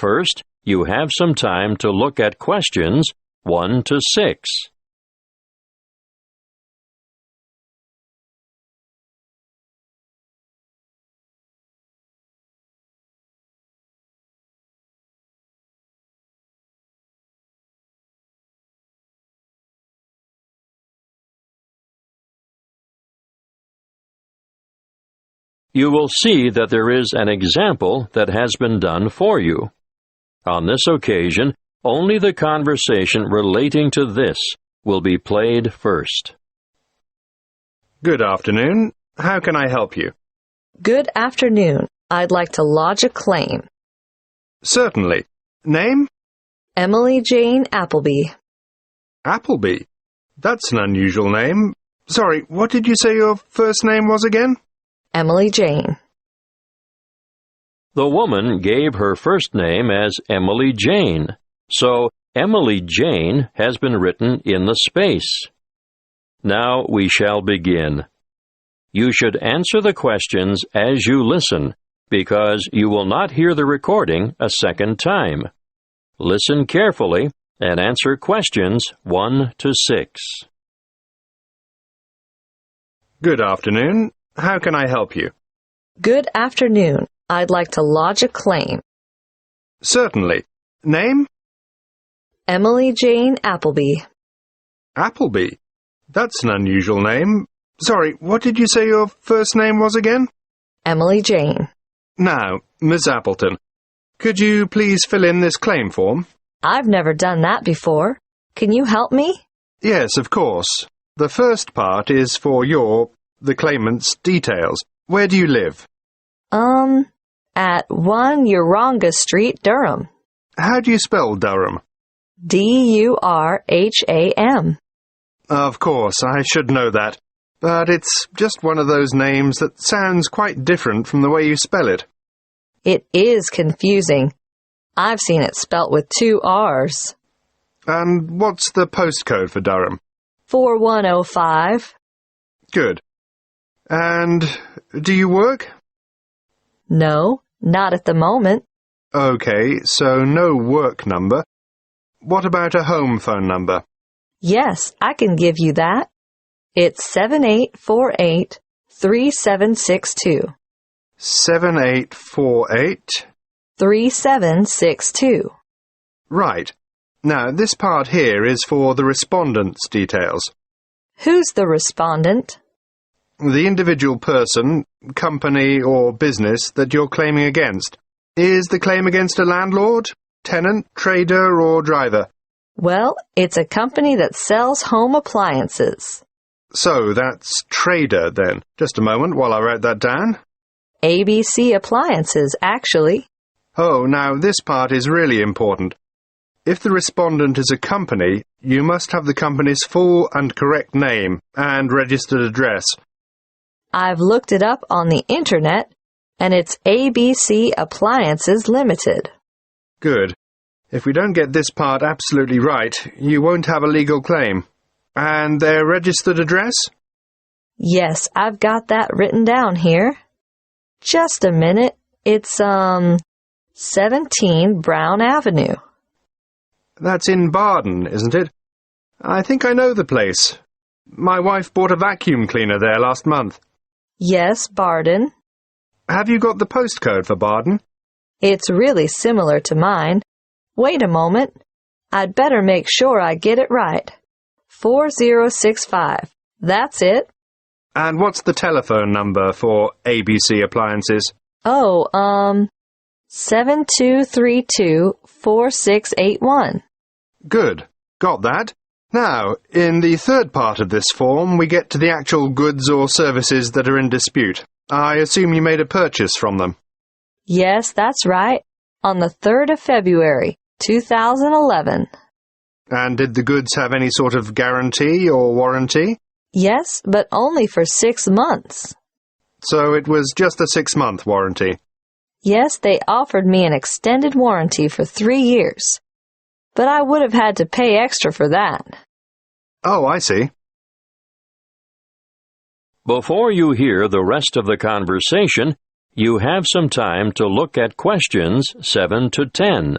First, you have some time to look at questions 1 to 6. You will see that there is an example that has been done for you. On this occasion, only the conversation relating to this will be played first. Good afternoon. How can I help you? Good afternoon. I'd like to lodge a claim. Certainly. Name? Emily Jane Appleby. Appleby. That's an unusual name. Sorry, what did you say your first name was again? Emily Jane. The woman gave her first name as Emily Jane, so Emily Jane has been written in the space. Now we shall begin. You should answer the questions as you listen, because you will not hear the recording a second time. Listen carefully and answer questions 1 to 6. Good afternoon. How can I help you? Good afternoon. I'd like to lodge a claim. Certainly. Name? Emily Jane Appleby. Appleby. That's an unusual name. Sorry, what did you say your first name was again? Emily Jane. Now, Miss Appleton, could you please fill in this claim form? I've never done that before. Can you help me? Yes, of course. The first part is for the claimant's details. Where do you live? At 1 Uranga Street, Durham. How do you spell Durham? D-U-R-H-A-M. Of course, I should know that. But it's just one of those names that sounds quite different from the way you spell it. It is confusing. I've seen it spelt with 2 R's. And what's the postcode for Durham? 4105. Good. And do you work? No, not at the moment. Okay, so no work number. What about a home phone number? Yes, I can give you that. It's 7848-3762. 7848? 3762. Right. Now, this part here is for the respondent's details. Who's the respondent? The individual person, company, or business that you're claiming against. Is the claim against a landlord, tenant, trader, or driver? Well, it's a company that sells home appliances. So that's trader, then. Just a moment while I write that down. ABC Appliances, actually. Oh, now this part is really important. If the respondent is a company, you must have the company's full and correct name and registered address. I've looked it up on the internet, and it's ABC Appliances Limited. Good. If we don't get this part absolutely right, you won't have a legal claim. And their registered address? Yes, I've got that written down here. Just a minute. It's, 17 Brown Avenue. That's in Barden, isn't it? I think I know the place. My wife bought a vacuum cleaner there last month. Yes, Barden. Have you got the postcode for Barden? It's really similar to mine. Wait a moment. I'd better make sure I get it right. 4065. That's it. And what's the telephone number for ABC Appliances? Oh, 7232-4681. Good. Got that. Now, in the third part of this form, we get to the actual goods or services that are in dispute. I assume you made a purchase from them. Yes, that's right. On the 3rd of February, 2011. And did the goods have any sort of guarantee or warranty? Yes, but only for 6 months. So it was just a 6-month warranty? Yes, they offered me an extended warranty for 3 years. But I would have had to pay extra for that. Oh, I see. Before you hear the rest of the conversation, You have some time to look at questions 7 to 10.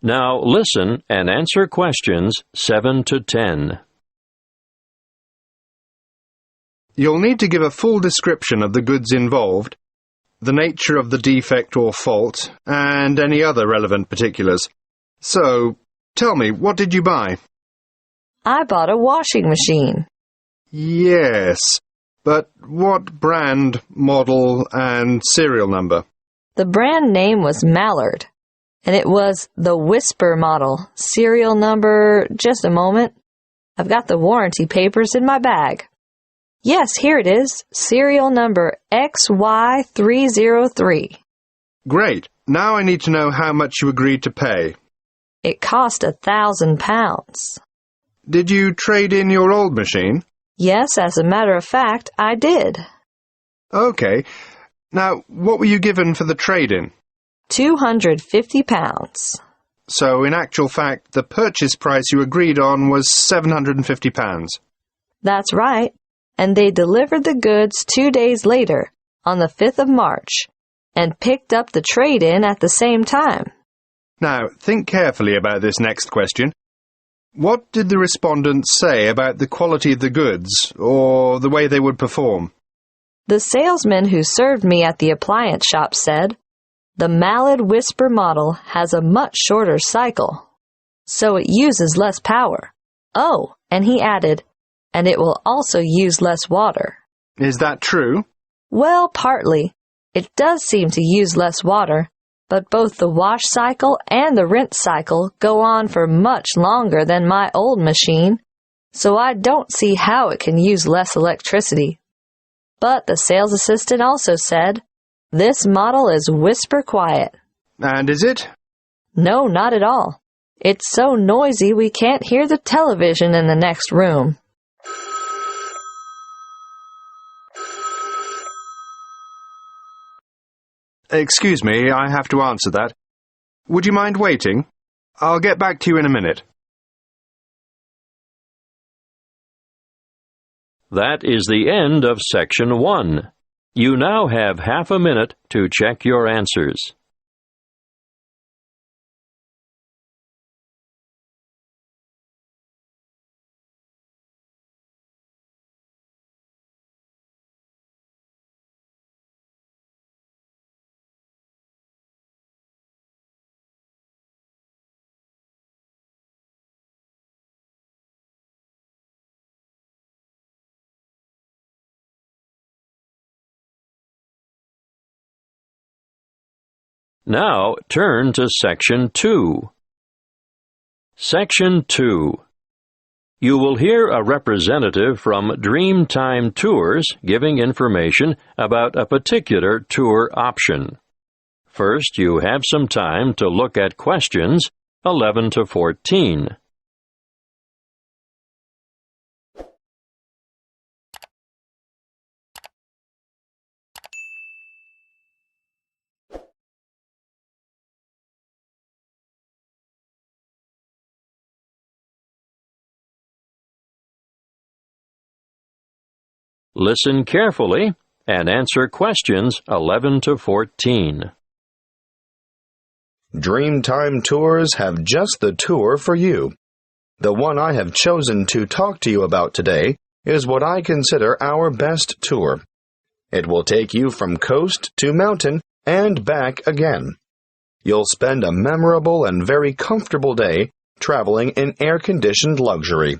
Now listen and answer questions 7 to 10. You'll need to give a full description of the goods involved, the nature of the defect or fault, and any other relevant particulars. So, tell me, what did you buy? I bought a washing machine. Yes, but what brand, model, and serial number? The brand name was Mallard, and it was the Whisper model. Serial number, just a moment. I've got the warranty papers in my bag. Yes, here it is. Serial number XY303. Great. Now I need to know how much you agreed to pay. It cost £1,000. Did you trade in your old machine? Yes, as a matter of fact, I did. Okay. Now, what were you given for the trade-in? £250. So, in actual fact, the purchase price you agreed on was £750. That's right. And they delivered the goods 2 days later, on the 5th of March, and picked up the trade-in at the same time. Now, think carefully about this next question. What did the respondents say about the quality of the goods, or the way they would perform? The salesman who served me at the appliance shop said, "The Mallard Whisper model has a much shorter cycle, so it uses less power. Oh," and he added, "and it will also use less water." Is that true? Well, partly. It does seem to use less water, but both the wash cycle and the rinse cycle go on for much longer than my old machine, so I don't see how it can use less electricity. But the sales assistant also said, "This model is whisper quiet." And is it? No, not at all. It's so noisy we can't hear the television in the next room. Excuse me, I have to answer that. Would you mind waiting? I'll get back to you in a minute. That is the end of Section 1. You now have half a minute to check your answers. Now turn to Section 2. Section 2. You will hear a representative from Dreamtime Tours giving information about a particular tour option. First, you have some time to look at questions 11 to 14. Listen carefully and answer questions 11 to 14. Dreamtime Tours have just the tour for you. The one I have chosen to talk to you about today is what I consider our best tour. It will take you from coast to mountain and back again. You'll spend a memorable and very comfortable day traveling in air-conditioned luxury.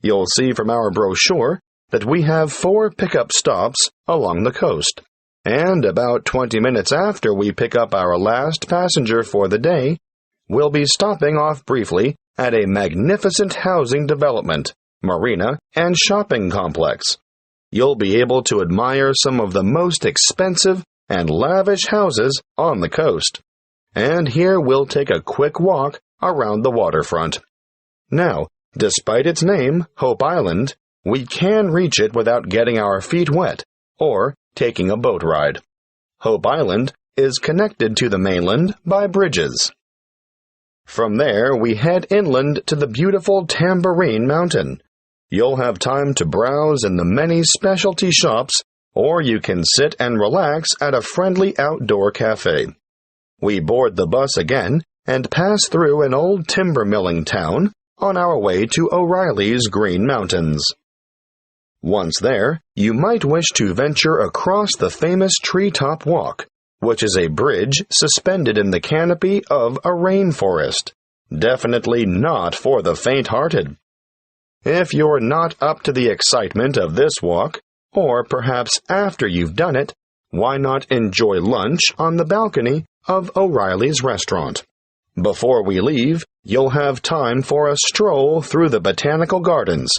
You'll see from our brochure that we have 4 pickup stops along the coast, and about 20 minutes after we pick up our last passenger for the day, we'll be stopping off briefly at a magnificent housing development, marina, and shopping complex. You'll be able to admire some of the most expensive and lavish houses on the coast. And here we'll take a quick walk around the waterfront. Now, despite its name, Hope Island, We can reach it without getting our feet wet or taking a boat ride. Hope Island is connected to the mainland by bridges. From there, we head inland to the beautiful Tambourine Mountain. You'll have time to browse in the many specialty shops, or you can sit and relax at a friendly outdoor cafe. We board the bus again and pass through an old timber milling town on our way to O'Reilly's Green Mountains. Once there, you might wish to venture across the famous Treetop Walk, which is a bridge suspended in the canopy of a rainforest. Definitely not for the faint-hearted. If you're not up to the excitement of this walk, or perhaps after you've done it, why not enjoy lunch on the balcony of O'Reilly's restaurant? Before we leave, you'll have time for a stroll through the botanical gardens,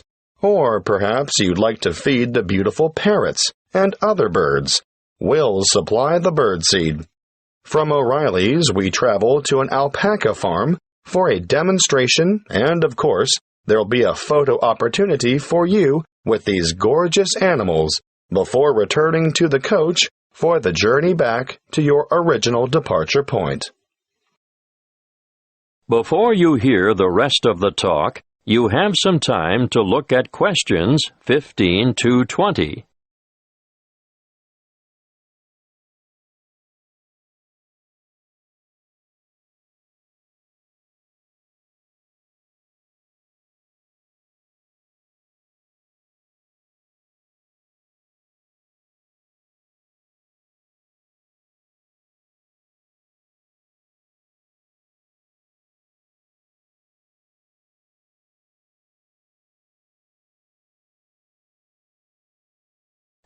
or perhaps you'd like to feed the beautiful parrots and other birds. We'll supply the birdseed. From O'Reilly's, we travel to an alpaca farm for a demonstration, and of course, there'll be a photo opportunity for you with these gorgeous animals before returning to the coach for the journey back to your original departure point. Before you hear the rest of the talk, you have some time to look at questions 15 to 20.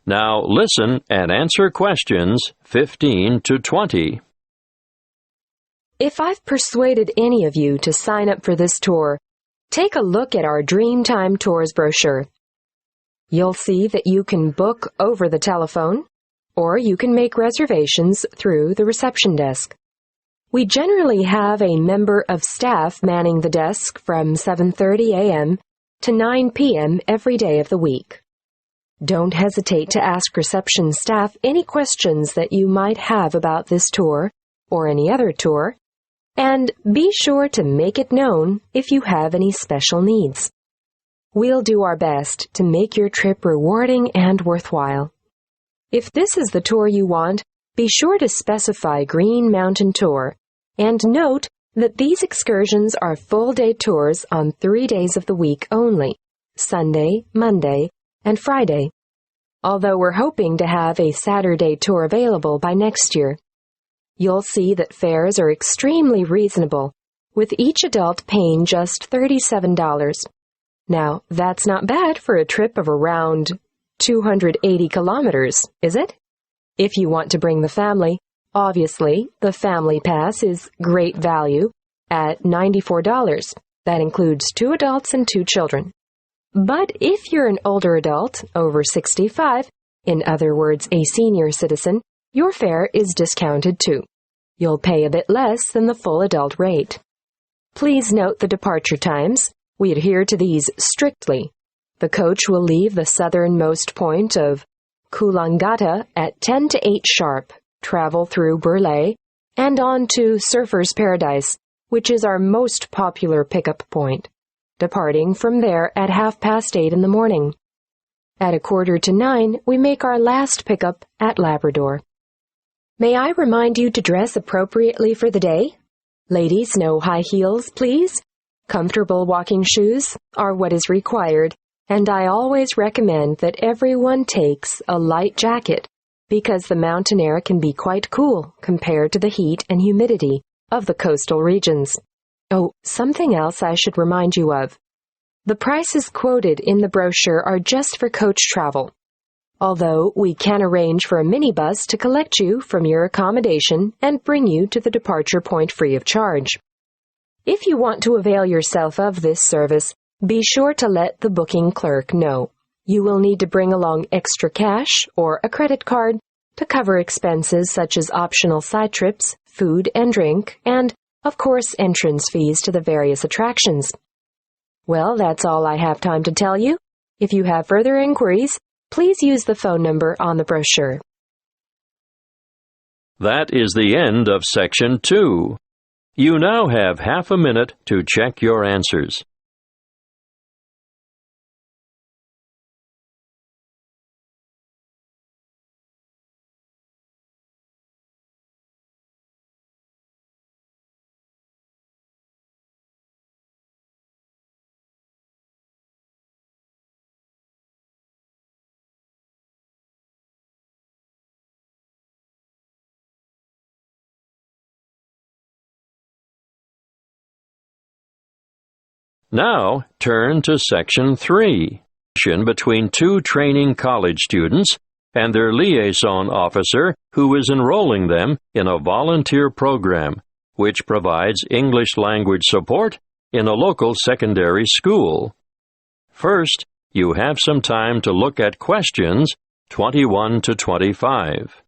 Now listen and answer questions 15 to 20. If I've persuaded any of you to sign up for this tour, take a look at our Dreamtime Tours brochure. You'll see that you can book over the telephone, or you can make reservations through the reception desk. We generally have a member of staff manning the desk from 7:30 a.m. to 9 p.m. every day of the week. Don't hesitate to ask reception staff any questions that you might have about this tour or any other tour, and be sure to make it known if you have any special needs. We'll do our best to make your trip rewarding and worthwhile. If this is the tour you want, be sure to specify Green Mountain Tour, and note that these excursions are full-day tours on 3 days of the week only, Sunday, Monday, and Friday, although we're hoping to have a Saturday tour available by next year. You'll see that fares are extremely reasonable, with each adult paying just $37. Now, that's not bad for a trip of around 280 kilometers, is it? If you want to bring the family, obviously, the Family Pass is great value at $94. That includes 2 adults and 2 children. But if you're an older adult, over 65, in other words, a senior citizen, your fare is discounted too. You'll pay a bit less than the full adult rate. Please note the departure times. We adhere to these strictly. The coach will leave the southernmost point of Coolangatta at 10 to 8 sharp, travel through Burleigh, and on to Surfer's Paradise, which is our most popular pickup point, departing from there at 8:30 in the morning. At 8:45, we make our last pickup at Labrador. May I remind you to dress appropriately for the day? Ladies, no high heels, please. Comfortable walking shoes are what is required, and I always recommend that everyone takes a light jacket because the mountain air can be quite cool compared to the heat and humidity of the coastal regions. Oh, something else I should remind you of. The prices quoted in the brochure are just for coach travel, although we can arrange for a minibus to collect you from your accommodation and bring you to the departure point free of charge. If you want to avail yourself of this service, be sure to let the booking clerk know. You will need to bring along extra cash or a credit card to cover expenses such as optional side trips, food and drink, and, of course, entrance fees to the various attractions. Well, that's all I have time to tell you. If you have further inquiries, please use the phone number on the brochure. That is the end of Section 2. You now have half a minute to check your answers. Now, turn to Section 3, between two training college students and their liaison officer who is enrolling them in a volunteer program which provides English language support in a local secondary school. First, you have some time to look at questions 21 to 25.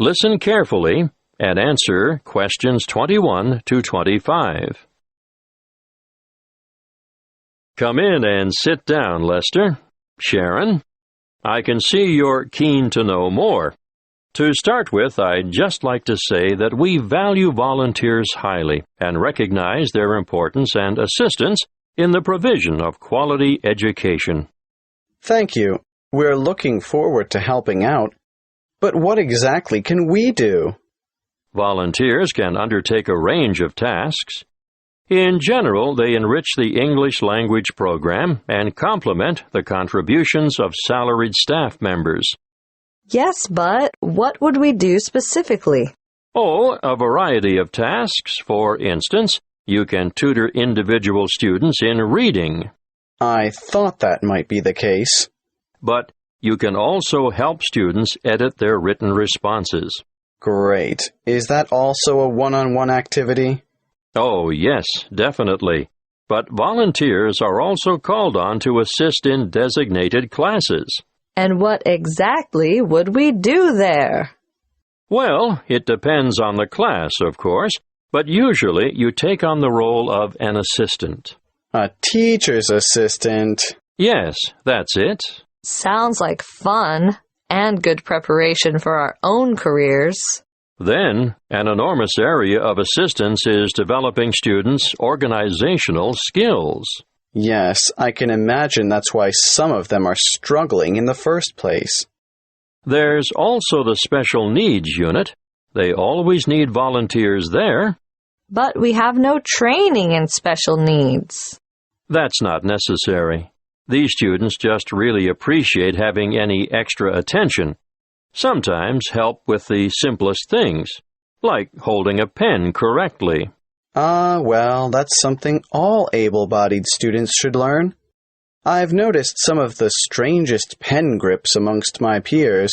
Listen carefully and answer questions 21 to 25. Come in and sit down, Lester. Sharon, I can see you're keen to know more. To start with, I'd just like to say that we value volunteers highly and recognize their importance and assistance in the provision of quality education. Thank you. We're looking forward to helping out. But what exactly can we do? Volunteers can undertake a range of tasks. In general, they enrich the English language program and complement the contributions of salaried staff members. Yes, but what would we do specifically? Oh, a variety of tasks. For instance, you can tutor individual students in reading. I thought that might be the case. But you can also help students edit their written responses. Great. Is that also a one-on-one activity? Oh, yes, definitely. But volunteers are also called on to assist in designated classes. And what exactly would we do there? Well, it depends on the class, of course, but usually you take on the role of an assistant. A teacher's assistant. Yes, that's it. Sounds like fun and good preparation for our own careers. Then, an enormous area of assistance is developing students' organizational skills. Yes, I can imagine that's why some of them are struggling in the first place. There's also the special needs unit. They always need volunteers there. But we have no training in special needs. That's not necessary. These students just really appreciate having any extra attention. Sometimes help with the simplest things, like holding a pen correctly. Well, that's something all able-bodied students should learn. I've noticed some of the strangest pen grips amongst my peers,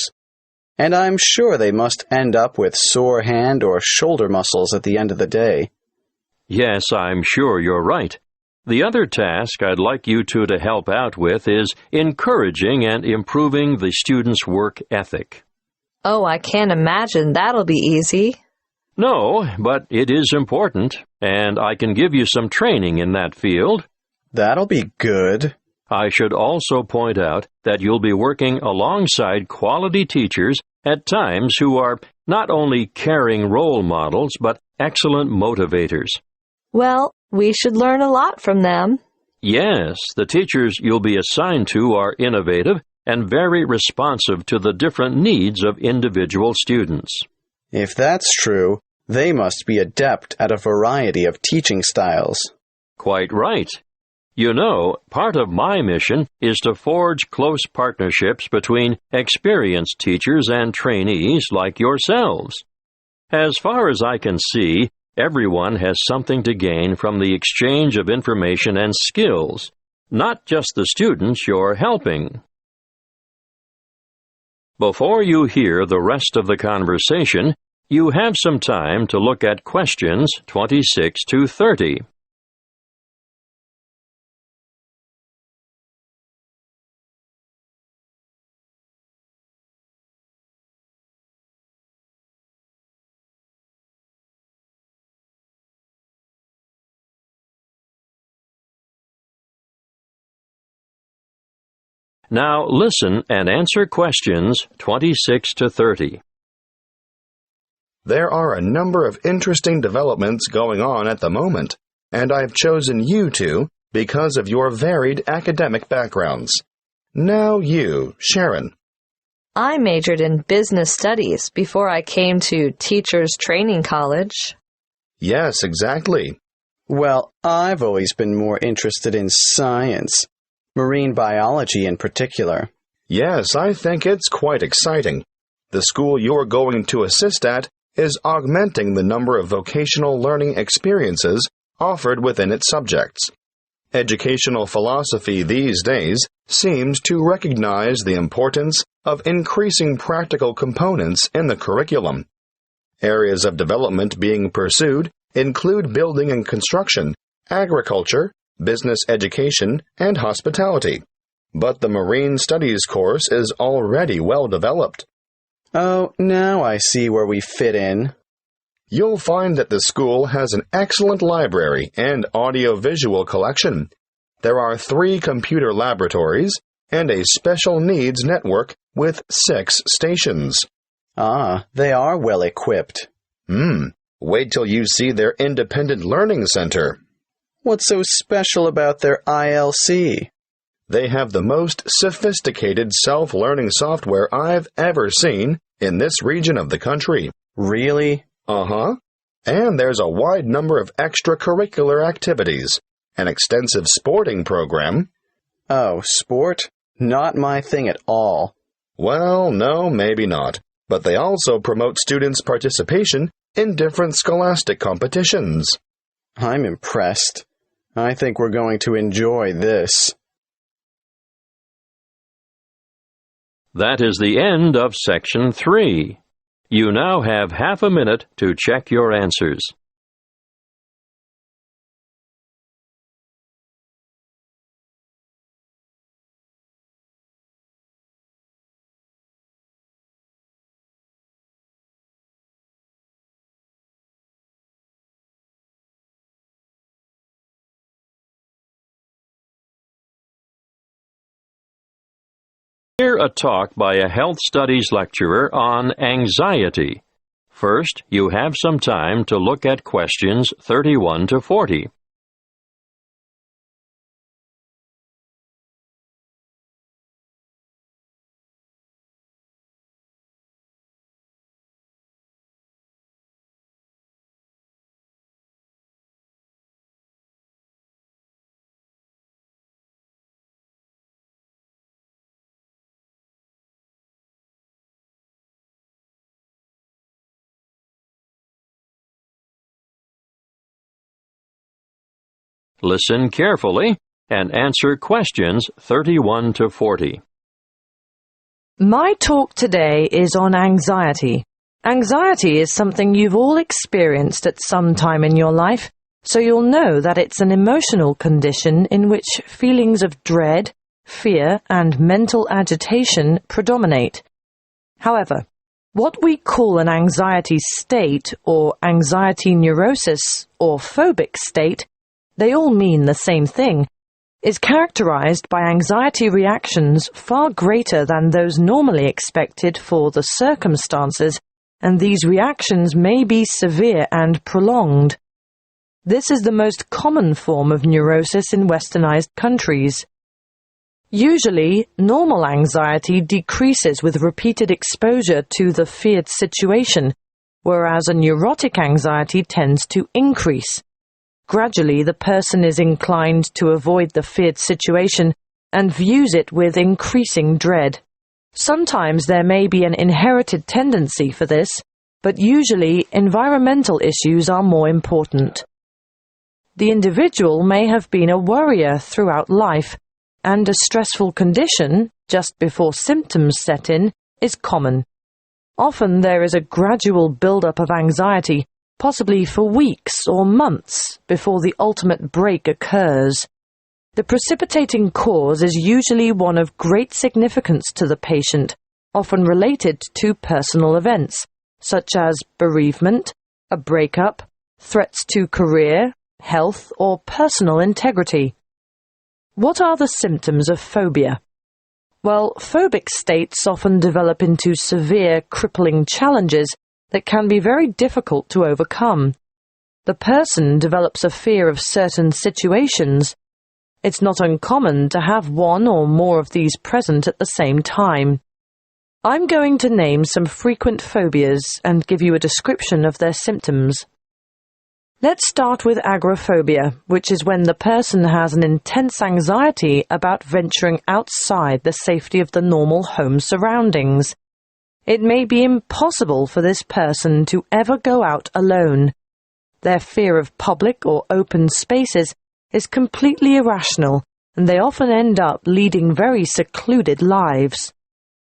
and I'm sure they must end up with sore hand or shoulder muscles at the end of the day. Yes, I'm sure you're right. The other task I'd like you two to help out with is encouraging and improving the students' work ethic. Oh, I can't imagine that'll be easy. No, but it is important, and I can give you some training in that field. That'll be good. I should also point out that you'll be working alongside quality teachers at times who are not only caring role models, but excellent motivators. Well, we should learn a lot from them. Yes, the teachers you'll be assigned to are innovative and very responsive to the different needs of individual students. If that's true, they must be adept at a variety of teaching styles. Quite right. You know, part of my mission is to forge close partnerships between experienced teachers and trainees like yourselves. As far as I can see, everyone has something to gain from the exchange of information and skills, not just the students you're helping. Before you hear the rest of the conversation, you have some time to look at questions 26 to 30. Now listen and answer questions 26 to 30. There are a number of interesting developments going on at the moment, and I've chosen you two because of your varied academic backgrounds. Now you, Sharon. I majored in business studies before I came to Teachers Training College. Yes, exactly. Well, I've always been more interested in science, marine biology in particular. Yes, I think it's quite exciting. The school you're going to assist at is augmenting the number of vocational learning experiences offered within its subjects. Educational philosophy these days seems to recognize the importance of increasing practical components in the curriculum. Areas of development being pursued include building and construction, agriculture, business education, and hospitality. But the Marine Studies course is already well developed. Oh, now I see where we fit in. You'll find that the school has an excellent library and audio-visual collection. There are 3 computer laboratories and a special needs network with 6 stations. Ah, they are well equipped. Wait till you see their independent learning center. What's so special about their ILC? They have the most sophisticated self-learning software I've ever seen in this region of the country. Really? Uh-huh. And there's a wide number of extracurricular activities, an extensive sporting program. Oh, sport? Not my thing at all. Well, no, maybe not. But they also promote students' participation in different scholastic competitions. I'm impressed. I think we're going to enjoy this. That is the end of Section 3. You now have half a minute to check your answers. Hear a talk by a health studies lecturer on anxiety. First, you have some time to look at questions 31 to 40. Listen carefully and answer questions 31 to 40. My talk today is on anxiety. Anxiety is something you've all experienced at some time in your life, so you'll know that it's an emotional condition in which feelings of dread, fear, and mental agitation predominate. However, what we call an anxiety state or anxiety neurosis or phobic state, they all mean the same thing, is characterized by anxiety reactions far greater than those normally expected for the circumstances, and these reactions may be severe and prolonged. This is the most common form of neurosis in westernized countries. Usually, normal anxiety decreases with repeated exposure to the feared situation, whereas a neurotic anxiety tends to increase. Gradually, the person is inclined to avoid the feared situation and views it with increasing dread. Sometimes there may be an inherited tendency for this, but usually environmental issues are more important. The individual may have been a worrier throughout life, and a stressful condition, just before symptoms set in, is common. Often there is a gradual build-up of anxiety, possibly for weeks or months, before the ultimate break occurs. The precipitating cause is usually one of great significance to the patient, often related to personal events, such as bereavement, a breakup, threats to career, health, or personal integrity. What are the symptoms of phobia? Well, phobic states often develop into severe, crippling challenges that can be very difficult to overcome. The person develops a fear of certain situations. It's not uncommon to have one or more of these present at the same time. I'm going to name some frequent phobias and give you a description of their symptoms. Let's start with agoraphobia, which is when the person has an intense anxiety about venturing outside the safety of the normal home surroundings. It may be impossible for this person to ever go out alone. Their fear of public or open spaces is completely irrational, and they often end up leading very secluded lives.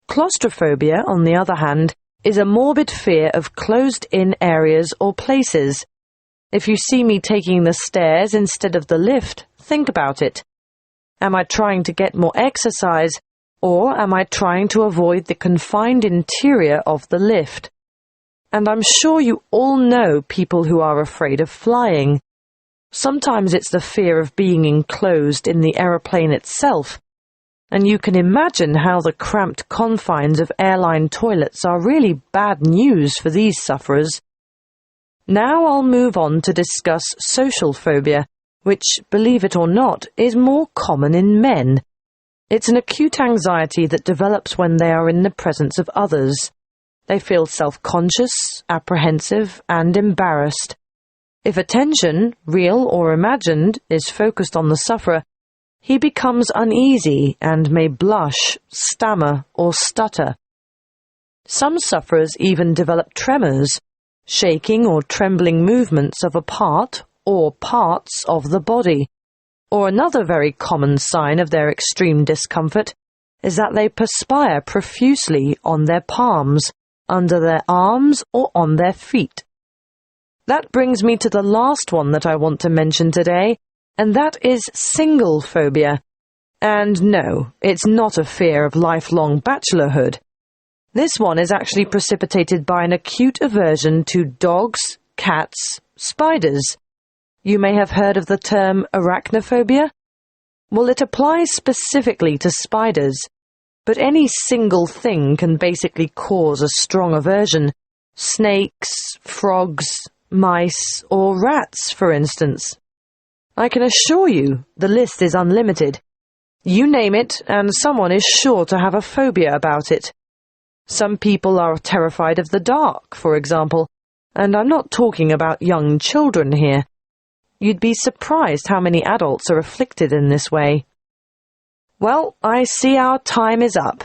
Claustrophobia, on the other hand, is a morbid fear of closed-in areas or places. If you see me taking the stairs instead of the lift, think about it. Am I trying to get more exercise, or am I trying to avoid the confined interior of the lift? And I'm sure you all know people who are afraid of flying. Sometimes it's the fear of being enclosed in the aeroplane itself, and you can imagine how the cramped confines of airline toilets are really bad news for these sufferers. Now I'll move on to discuss social phobia, which, believe it or not, is more common in men. It's an acute anxiety that develops when they are in the presence of others. They feel self-conscious, apprehensive, and embarrassed. If attention, real or imagined, is focused on the sufferer, he becomes uneasy and may blush, stammer, or stutter. Some sufferers even develop tremors, shaking or trembling movements of a part or parts of the body. Or another very common sign of their extreme discomfort is that they perspire profusely on their palms, under their arms, or on their feet. That brings me to the last one that I want to mention today, and that is single phobia. And no, it's not a fear of lifelong bachelorhood. This one is actually precipitated by an acute aversion to dogs, cats, spiders. You may have heard of the term arachnophobia. Well, it applies specifically to spiders, but any single thing can basically cause a strong aversion. Snakes, frogs, mice, or rats, for instance. I can assure you the list is unlimited. You name it, and someone is sure to have a phobia about it. Some people are terrified of the dark, for example, and I'm not talking about young children here. You'd be surprised how many adults are afflicted in this way. Well, I see our time is up.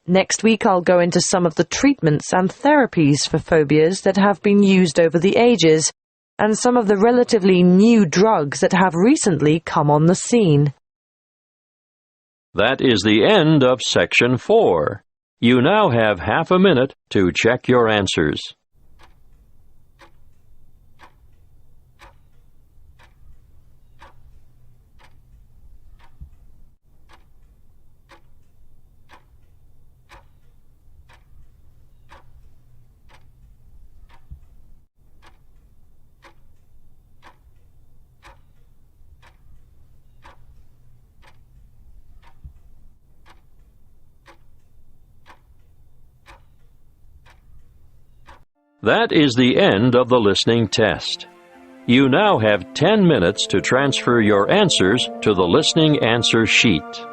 Next week I'll go into some of the treatments and therapies for phobias that have been used over the ages, and some of the relatively new drugs that have recently come on the scene. That is the end of Section 4. You now have half a minute to check your answers. That is the end of the listening test. You now have 10 minutes to transfer your answers to the listening answer sheet.